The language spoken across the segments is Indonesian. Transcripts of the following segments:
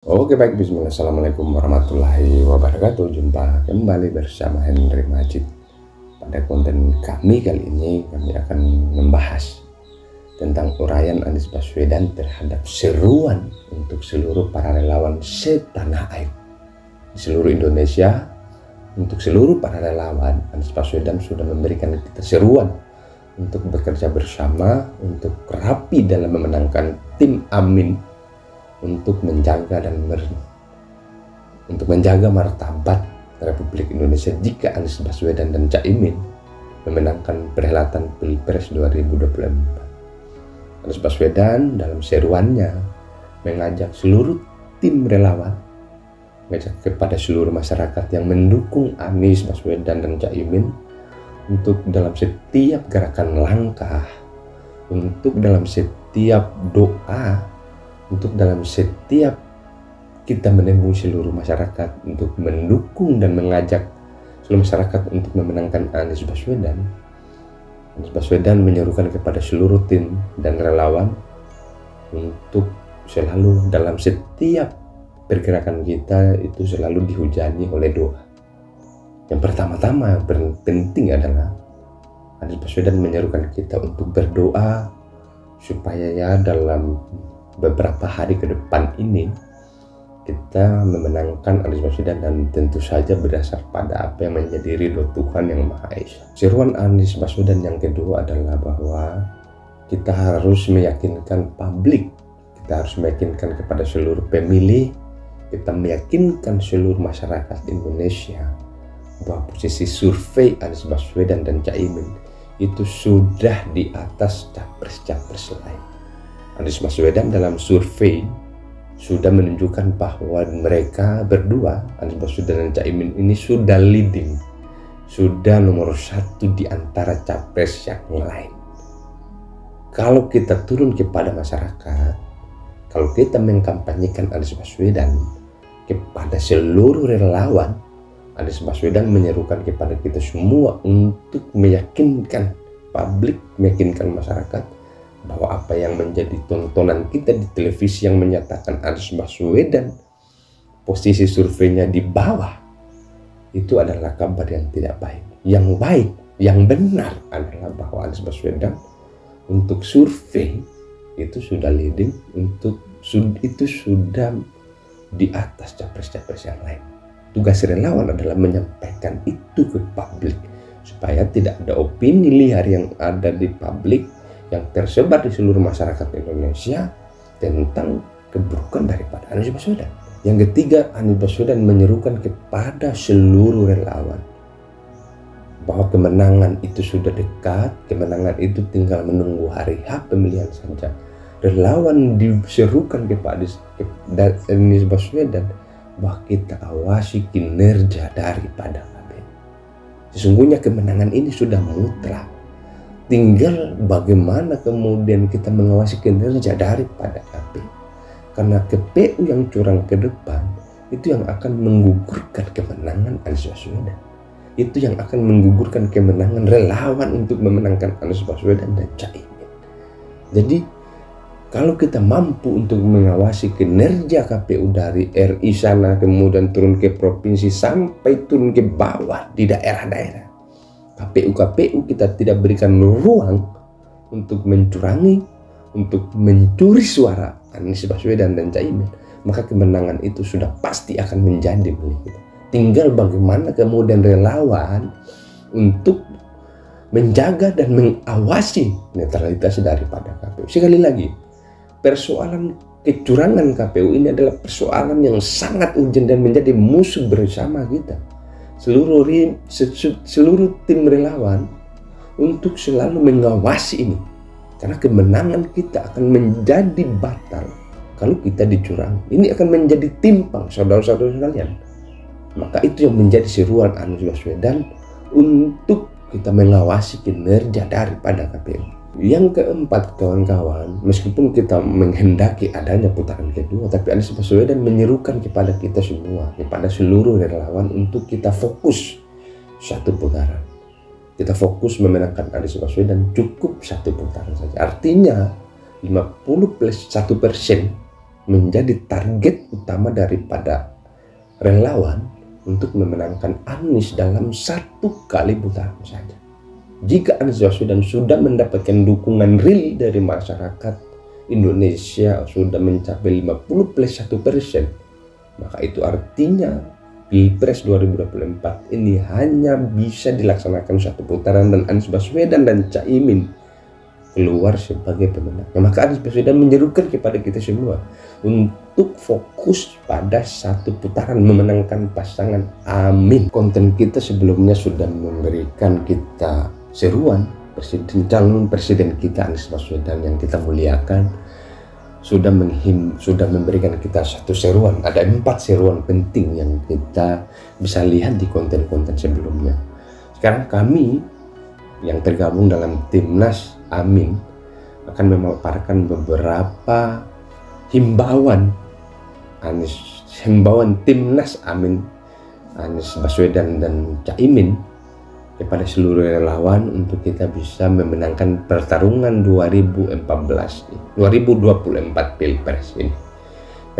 Oke baik, bismillah, assalamualaikum warahmatullahi wabarakatuh. Jumpa kembali bersama Henry Majid. Pada konten kami kali ini kami akan membahas tentang uraian Anies Baswedan terhadap seruan untuk seluruh para relawan setanah air di seluruh Indonesia. Untuk seluruh para relawan, Anies Baswedan sudah memberikan kita seruan untuk bekerja bersama, untuk rapi dalam memenangkan tim Amin, untuk menjaga martabat Republik Indonesia jika Anies Baswedan dan Caimin memenangkan perhelatan Pilpres 2024. Anies Baswedan dalam seruannya mengajak seluruh tim relawan, mengajak kepada seluruh masyarakat yang mendukung Anies Baswedan dan Caimin untuk dalam setiap gerakan langkah, untuk dalam setiap doa, untuk dalam setiap kita menemui seluruh masyarakat untuk mendukung dan mengajak seluruh masyarakat untuk memenangkan Anies Baswedan. Anies Baswedan menyerukan kepada seluruh tim dan relawan untuk selalu dalam setiap pergerakan kita itu selalu dihujani oleh doa. Yang pertama-tama yang penting adalah Anies Baswedan menyerukan kita untuk berdoa supaya dalam beberapa hari ke depan ini kita memenangkan Anies Baswedan, dan tentu saja berdasar pada apa yang menjadi ridho Tuhan Yang Maha Esa. Seruan Anies Baswedan yang kedua adalah bahwa kita harus meyakinkan publik, kita harus meyakinkan kepada seluruh pemilih, kita meyakinkan seluruh masyarakat Indonesia bahwa posisi survei Anies Baswedan dan Caimin itu sudah di atas capres-capres lain. Anies Baswedan dalam survei sudah menunjukkan bahwa mereka berdua, Anies Baswedan dan Caimin ini sudah leading, sudah nomor satu di antara capres yang lain. Kalau kita turun kepada masyarakat, kalau kita mengkampanyekan Anies Baswedan kepada seluruh relawan, Anies Baswedan menyerukan kepada kita semua untuk meyakinkan publik, meyakinkan masyarakat bahwa apa yang menjadi tontonan kita di televisi yang menyatakan Anies Baswedan posisi surveinya di bawah, itu adalah kabar yang tidak baik. Yang baik, yang benar adalah bahwa Anies Baswedan untuk survei itu sudah leading, itu sudah di atas capres-capres yang lain. Tugas relawan adalah menyampaikan itu ke publik supaya tidak ada opini liar yang ada di publik, yang tersebar di seluruh masyarakat Indonesia tentang keburukan daripada Anies Baswedan. Yang ketiga, Anies Baswedan menyerukan kepada seluruh relawan bahwa kemenangan itu sudah dekat, kemenangan itu tinggal menunggu hari H pemilihan saja. Relawan diserukan kepada Anies Baswedan bahwa kita awasi kinerja daripada KPU. Sesungguhnya kemenangan ini sudah mutlak. Tinggal bagaimana kemudian kita mengawasi kinerja daripada KPU. Karena KPU yang curang ke depan itu yang akan menggugurkan kemenangan Anies Baswedan. Itu yang akan menggugurkan kemenangan relawan untuk memenangkan Anies Baswedan dan Caimin. Jadi kalau kita mampu untuk mengawasi kinerja KPU dari RI sana, kemudian turun ke provinsi sampai turun ke bawah di daerah-daerah, KPU kita tidak berikan ruang untuk mencurangi, untuk mencuri suara Anies Baswedan dan Caimin, maka kemenangan itu sudah pasti akan menjadi milik kita. Tinggal bagaimana kemudian relawan untuk menjaga dan mengawasi netralitas daripada KPU. Sekali lagi, persoalan kecurangan KPU ini adalah persoalan yang sangat urgent dan menjadi musuh bersama kita. Seluruh tim relawan untuk selalu mengawasi ini, karena kemenangan kita akan menjadi batal kalau kita dicurangi. Ini akan menjadi timpang, saudara-saudara sekalian. Maka itu yang menjadi seruan Anies Baswedan untuk kita mengawasi kinerja daripada KPU. Yang keempat, kawan-kawan, meskipun kita menghendaki adanya putaran kedua, tapi Anies Baswedan menyerukan kepada kita semua, kepada seluruh relawan untuk kita fokus satu putaran. Kita fokus memenangkan Anies Baswedan, cukup satu putaran saja. Artinya 50+1% menjadi target utama daripada relawan untuk memenangkan Anies dalam 1 kali putaran saja. Jika Anies Baswedan sudah mendapatkan dukungan real dari masyarakat Indonesia sudah mencapai 50+1%, maka itu artinya Pilpres 2024 ini hanya bisa dilaksanakan 1 putaran dan Anies Baswedan dan Caimin keluar sebagai pemenang. Maka Anies Baswedan menyerukan kepada kita semua untuk fokus pada 1 putaran memenangkan pasangan Amin. Konten kita sebelumnya sudah memberikan kita seruan calon presiden kita Anies Baswedan yang kita muliakan, sudah memberikan kita 1 seruan. Ada 4 seruan penting yang kita bisa lihat di konten-konten sebelumnya. Sekarang kami yang tergabung dalam Timnas Amin akan memaparkan beberapa himbauan Timnas Amin Anies Baswedan dan Caimin kepada seluruh relawan untuk kita bisa memenangkan pertarungan 2024 Pilpres ini.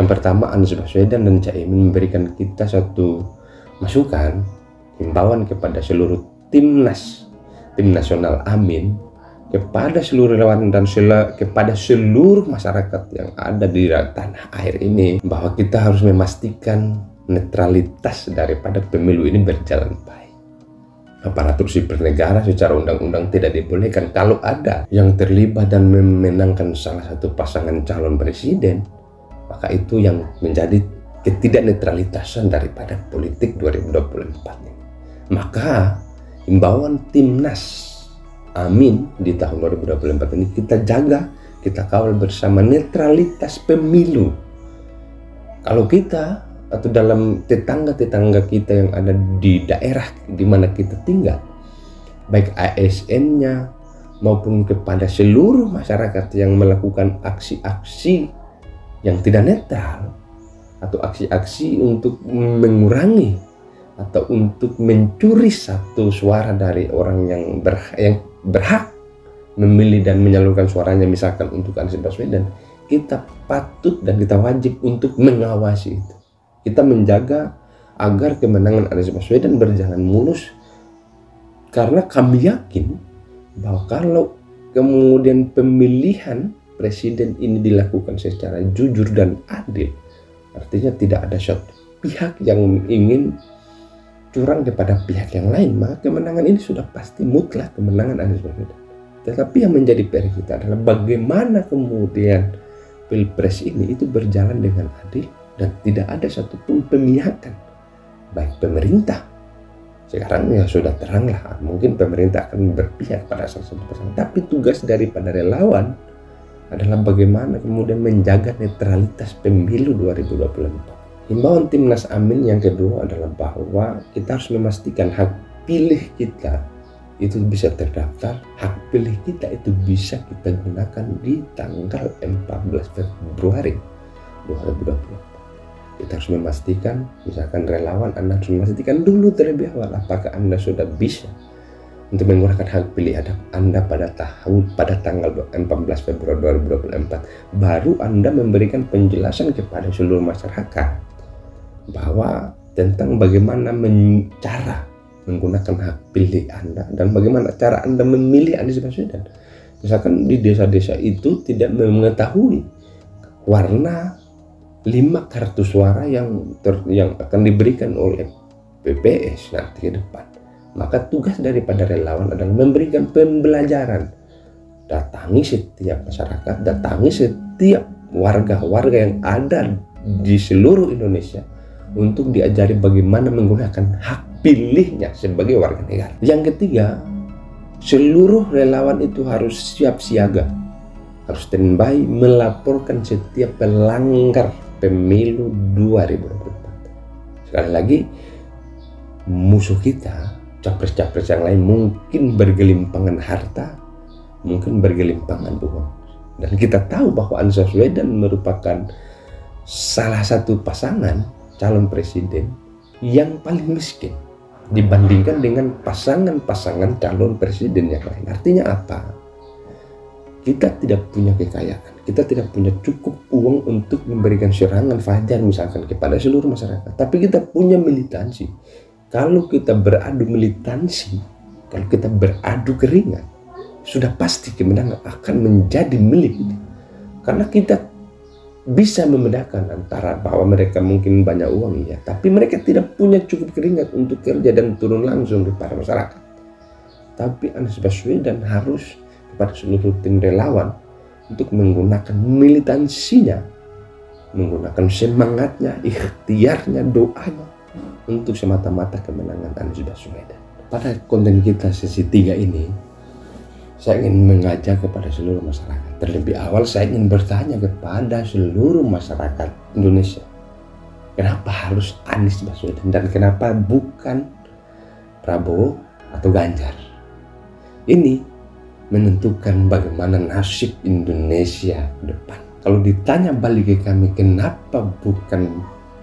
Yang pertama, Anies Baswedan dan Caimin memberikan kita 1 masukan, himbauan kepada seluruh tim nasional Amin, kepada seluruh relawan dan kepada seluruh masyarakat yang ada di tanah air ini, bahwa kita harus memastikan netralitas daripada pemilu ini berjalan baik. Aparatur sipil negara secara undang-undang tidak dibolehkan kalau ada yang terlibat dan memenangkan salah satu pasangan calon presiden, maka itu yang menjadi ketidaknetralitasan daripada politik 2024 ini. Maka himbauan Timnas Amin di tahun 2024 ini kita jaga, kita kawal bersama netralitas pemilu. Kalau kita atau dalam tetangga-tetangga kita yang ada di daerah di mana kita tinggal, baik ASN-nya maupun kepada seluruh masyarakat yang melakukan aksi-aksi yang tidak netral atau aksi-aksi untuk mengurangi atau untuk mencuri 1 suara dari orang yang berhak memilih dan menyalurkan suaranya, misalkan untuk Anies Baswedan, kita patut dan kita wajib untuk mengawasi itu. Kita menjaga agar kemenangan Anies Baswedan berjalan mulus, karena kami yakin bahwa kalau kemudian pemilihan presiden ini dilakukan secara jujur dan adil, artinya tidak ada satu pihak yang ingin curang kepada pihak yang lain, maka kemenangan ini sudah pasti mutlak kemenangan Anies Baswedan. Tetapi yang menjadi PR kita adalah bagaimana kemudian Pilpres ini itu berjalan dengan adil dan tidak ada satupun pemihakan, baik pemerintah. Sekarang ya sudah terang lah, mungkin pemerintah akan berpihak pada salah satu pasangan, tapi tugas daripada relawan adalah bagaimana kemudian menjaga netralitas pemilu 2024. Himbauan Timnas Amin yang kedua adalah bahwa kita harus memastikan hak pilih kita itu bisa terdaftar, hak pilih kita itu bisa kita gunakan di tanggal 14 Februari 2024. Kita harus memastikan, misalkan relawan, Anda harus memastikan dulu terlebih awal apakah Anda sudah bisa untuk menggunakan hak pilih Anda pada tanggal 14 Februari 2024. Baru Anda memberikan penjelasan kepada seluruh masyarakat bahwa tentang bagaimana cara menggunakan hak pilih Anda dan bagaimana cara Anda memilih Anies Baswedan. Misalkan di desa-desa itu tidak mengetahui warna 5 kartu suara yang akan diberikan oleh PPS nanti ke depan, maka tugas daripada relawan adalah memberikan pembelajaran. Datangi setiap masyarakat, datangi setiap warga-warga yang ada di seluruh Indonesia untuk diajari bagaimana menggunakan hak pilihnya sebagai warga negara. Yang ketiga, seluruh relawan itu harus siap siaga, harus standby melaporkan setiap pelanggar pemilu 2024. Sekali lagi, musuh kita, capres-capres yang lain mungkin bergelimpangan harta, mungkin bergelimpangan uang. Dan kita tahu bahwa Anies Baswedan merupakan salah satu pasangan calon presiden yang paling miskin dibandingkan dengan pasangan-pasangan calon presiden yang lain. Artinya apa? Kita tidak punya kekayaan. Kita tidak punya cukup uang untuk memberikan serangan fajar misalkan kepada seluruh masyarakat, tapi kita punya militansi. Kalau kita beradu militansi, kalau kita beradu keringat, sudah pasti kemenangan akan menjadi milik kita. Karena kita bisa membedakan antara bahwa mereka mungkin banyak uang, ya, tapi mereka tidak punya cukup keringat untuk kerja dan turun langsung kepada masyarakat. Tapi Anies Baswedan harus kepada seluruh tim relawan untuk menggunakan militansinya, menggunakan semangatnya, ikhtiarnya, doanya untuk semata-mata kemenangan Anies Baswedan. Pada konten kita sesi 3 ini, saya ingin mengajak kepada seluruh masyarakat. Terlebih awal saya ingin bertanya kepada seluruh masyarakat Indonesia, kenapa harus Anies Baswedan dan kenapa bukan Prabowo atau Ganjar? Ini menentukan bagaimana nasib Indonesia ke depan. Kalau ditanya balik ke kami, kenapa bukan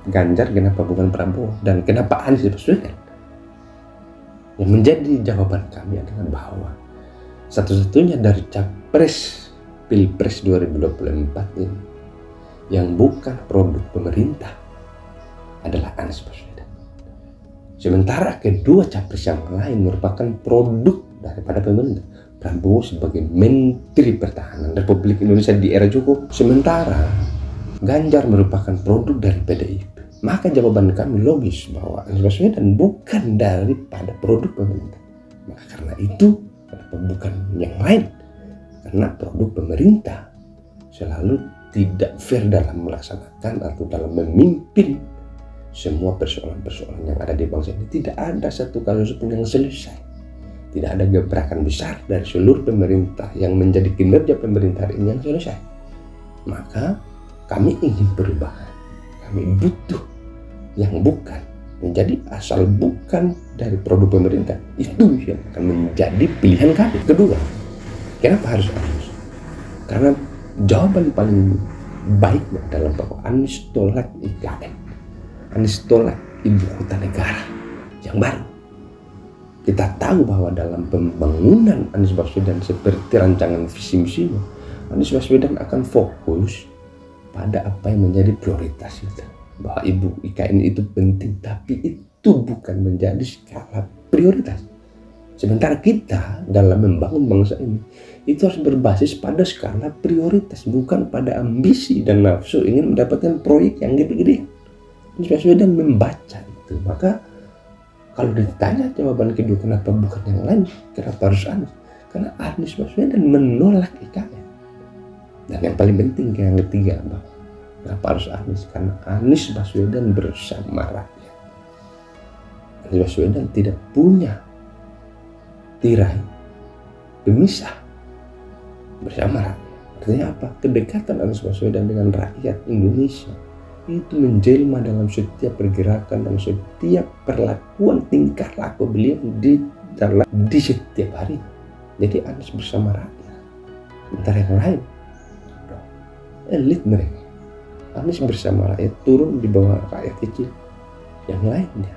Ganjar, kenapa bukan Prabowo, dan kenapa Anies Baswedan? Yang menjadi jawaban kami adalah bahwa satu-satunya dari capres Pilpres 2024 ini yang bukan produk pemerintah adalah Anies Baswedan. Sementara kedua capres yang lain merupakan produk daripada pemerintah. Prabowo sebagai Menteri Pertahanan Republik Indonesia di era Jokowi, sementara Ganjar merupakan produk dari PDIP. Maka jawaban kami logis bahwa Anies Baswedan bukan daripada produk pemerintah. Maka karena itu, kenapa bukan yang lain? Karena produk pemerintah selalu tidak fair dalam melaksanakan atau dalam memimpin semua persoalan-persoalan yang ada di bangsa ini. Tidak ada satu kasus pun yang selesai. Tidak ada gebrakan besar dari seluruh pemerintah yang menjadi kinerja pemerintah ini yang selesai. Maka kami ingin perubahan. Kami butuh yang bukan, menjadi asal bukan dari produk pemerintah. Itu yang akan menjadi pilihan kami. Kedua, kenapa harus Anies? Karena jawaban paling baiknya dalam bahwa Anies tolak IKN. Anies tolak ibu kota negara yang baru. Kita tahu bahwa dalam pembangunan Anies Baswedan seperti rancangan visi misinya, Anies Baswedan akan fokus pada apa yang menjadi prioritas kita. Bahwa ibu IKN itu penting, tapi itu bukan menjadi skala prioritas. Sementara kita dalam membangun bangsa ini, itu harus berbasis pada skala prioritas, bukan pada ambisi dan nafsu ingin mendapatkan proyek yang gede-gede. Anies Baswedan membaca itu, maka kalau ditanya jawaban kedua kenapa bukan yang lain, kenapa harus Anies? Karena Anies Baswedan menolak IKN. Dan yang paling penting yang ketiga, bahwa kenapa harus Anies? Karena Anies Baswedan bersama rakyat. Anies Baswedan tidak punya tirai pemisah bersama rakyat. Artinya apa? Kedekatan Anies Baswedan dengan rakyat Indonesia itu menjelma dalam setiap pergerakan dan setiap perlakuan tingkah laku beliau di setiap hari. Jadi Anies bersama rakyat. Sementara yang lain elit mereka. Anies bersama rakyat turun di bawah rakyat kecil. Yang lainnya